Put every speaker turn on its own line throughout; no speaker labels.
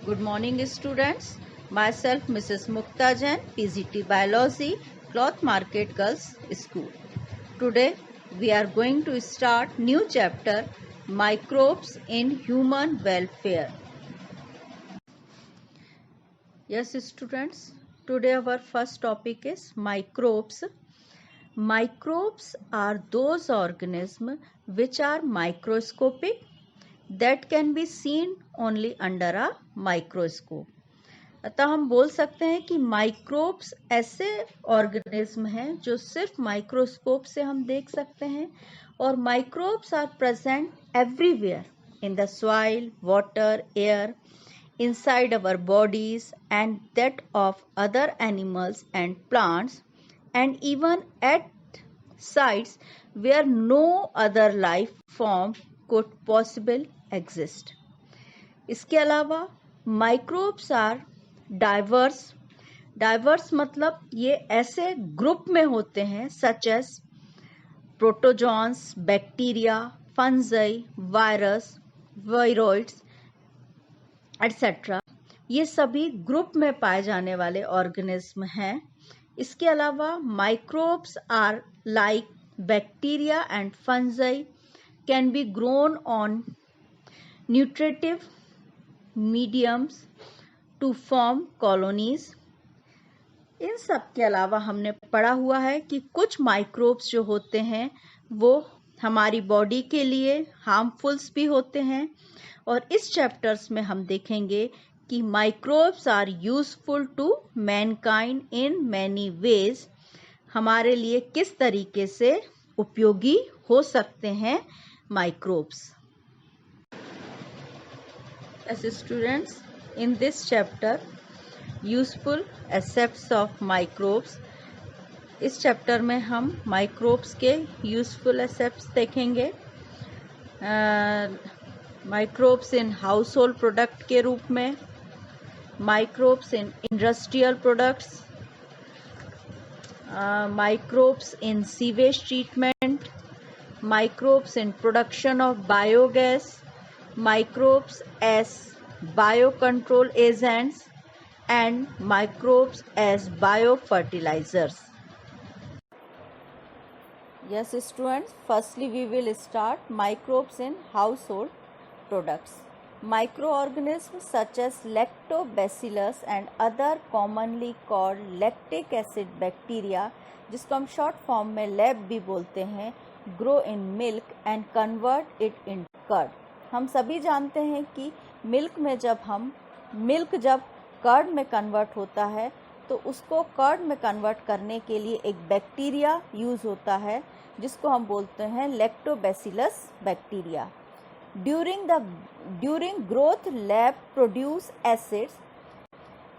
Good morning, students. Myself, Mrs. Mukta Jain, PGT Biology, Cloth Market Girls School. Today, we are going to start new chapter, Microbes in Human Welfare. Yes, students. Today, our first topic is microbes. Microbes are those organisms which are microscopic that can be seen only under a microscope. अतः हम बोल सकते हैं कि microbes ऐसे organism हैं जो सिर्फ माइक्रोस्कोप से हम देख सकते हैं और microbes are present everywhere in the soil, water, air, inside our bodies and that of other animals and plants, and even at sites where no other life form could possibly exist. इसके अलावा microbes are diverse मतलब ये ऐसे group में होते हैं such as protozoans, bacteria, fungi, virus, viroids etcetera. ये सभी ग्रुप में पाए जाने वाले ऑर्गेनिज्म हैं। इसके अलावा microbes are like bacteria and fungi can be grown on nutritive mediums to form colonies. इन सब के अलावा हमने पढ़ा हुआ है कि कुछ माइक्रोब्स जो होते हैं वो हमारी बॉडी के लिए हार्मफुल्स भी होते हैं और इस चैप्टर्स में हम देखेंगे कि microbes are useful to mankind in many ways. हमारे लिए किस तरीके से उपयोगी हो सकते हैं microbes. As students, in this chapter useful aspects of microbes, इस चैप्टर में हम माइक्रोब्स के यूजफुल एस्पेक्ट्स देखेंगे। Microbes in household product के रूप में, microbes in industrial products, microbes in sewage treatment, microbes in production of biogas, microbes as bio control agents and microbes as biofertilizers. Yes, students, firstly we will start microbes in household products. Microorganisms such as lactobacillus and other commonly called lactic acid bacteria, जिसको हम short form में lab भी बोलते हैं, grow in milk and convert it into curd. हम सभी जानते हैं कि मिल्क जब कर्ड में कन्वर्ट होता है तो उसको कर्ड में कन्वर्ट करने के लिए एक बैक्टीरिया यूज़ होता है जिसको हम बोलते हैं lactobacillus bacteria. During growth lab produce acids,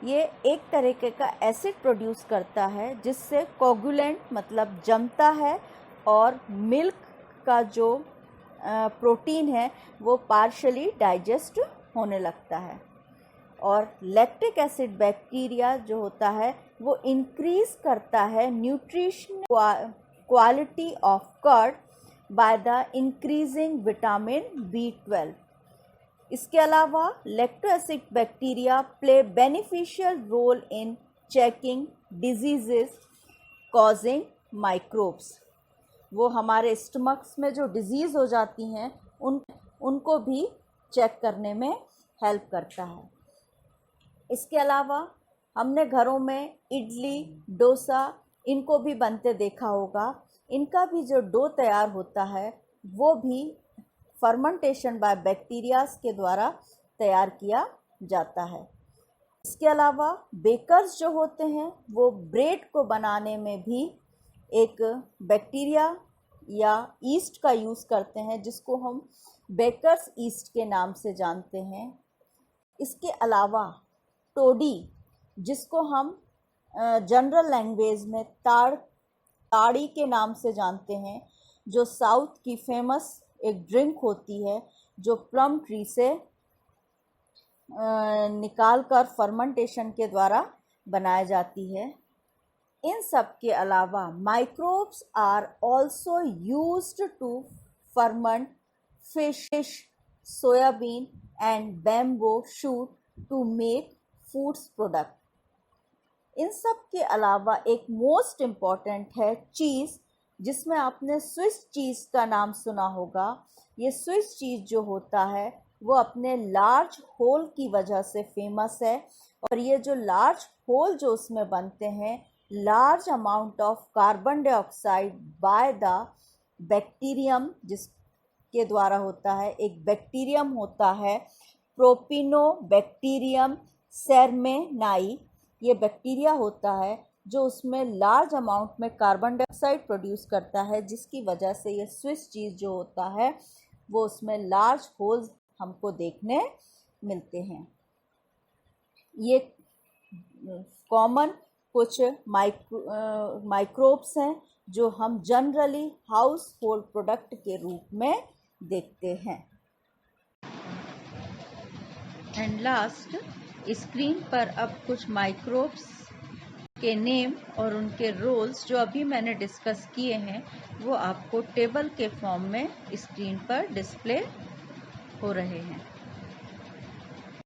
ये एक तरीके का एसिड प्रोड्यूस करता है जिससे कोगुलेंट मतलब जमता है और मिल्क का जो प्रोटीन है वो पार्शली डाइजेस्ट होने लगता है। और लैक्टिक एसिड बैक्टीरिया जो होता है वो इंक्रीज करता है nutrition quality of curd by the increasing vitamin B12। इसके अलावा lacto acid bacteria play beneficial role in checking diseases causing microbes. वो हमारे स्टमक्स में जो डिजीज़ हो जाती हैं उनको भी चेक करने में हेल्प करता है। इसके अलावा हमने घरों में इडली, डोसा इनको भी बनते देखा होगा। इनका भी जो डो तैयार होता है वो भी फर्मेंटेशन बाय बैक्टीरियाज के द्वारा तैयार किया जाता है। इसके अलावा बेकर्स जो होते हैं वो ब्रेड को बनाने में भी एक बैक्टीरिया या ईस्ट का यूज़ करते हैं जिसको हम बेकर्स ईस्ट के नाम से जानते हैं। इसके अलावा टोडी, जिसको हम जनरल लैंग्वेज में ताड़ी के नाम से जानते हैं, जो साउथ की फेमस एक ड्रिंक होती है जो प्लम ट्री से निकाल कर फर्मेंटेशन के द्वारा बनाई जाती है। इन सब के अलावा microbes are also used to ferment fish, soybean and bamboo shoot to make foods product. इन सब के अलावा एक मोस्ट इम्पॉर्टेंट है चीज़, जिसमें आपने स्विस चीज़ का नाम सुना होगा। ये स्विस चीज़ जो होता है वो अपने लार्ज होल की वजह से फेमस है, और ये जो लार्ज होल जो उसमें बनते हैं, large amount of carbon dioxide by the bacterium जिसके द्वारा होता है। एक बैक्टीरियम होता है प्रोपिनोबैक्टीरियम सेरमेनाई, ये बैक्टीरिया होता है जो उसमें लार्ज अमाउंट में कार्बन डाइऑक्साइड प्रोड्यूस करता है, जिसकी वजह से ये स्विस चीज़ जो होता है वो उसमें लार्ज होल्स हमको देखने मिलते हैं। ये कॉमन कुछ माइक्रोब्स हैं जो हम जनरली हाउस होल्ड प्रोडक्ट के रूप में देखते हैं। एंड लास्ट, स्क्रीन पर अब कुछ माइक्रोब्स के नेम और उनके रोल्स जो अभी मैंने डिस्कस किए हैं वो आपको टेबल के फॉर्म में स्क्रीन पर डिस्प्ले हो रहे हैं।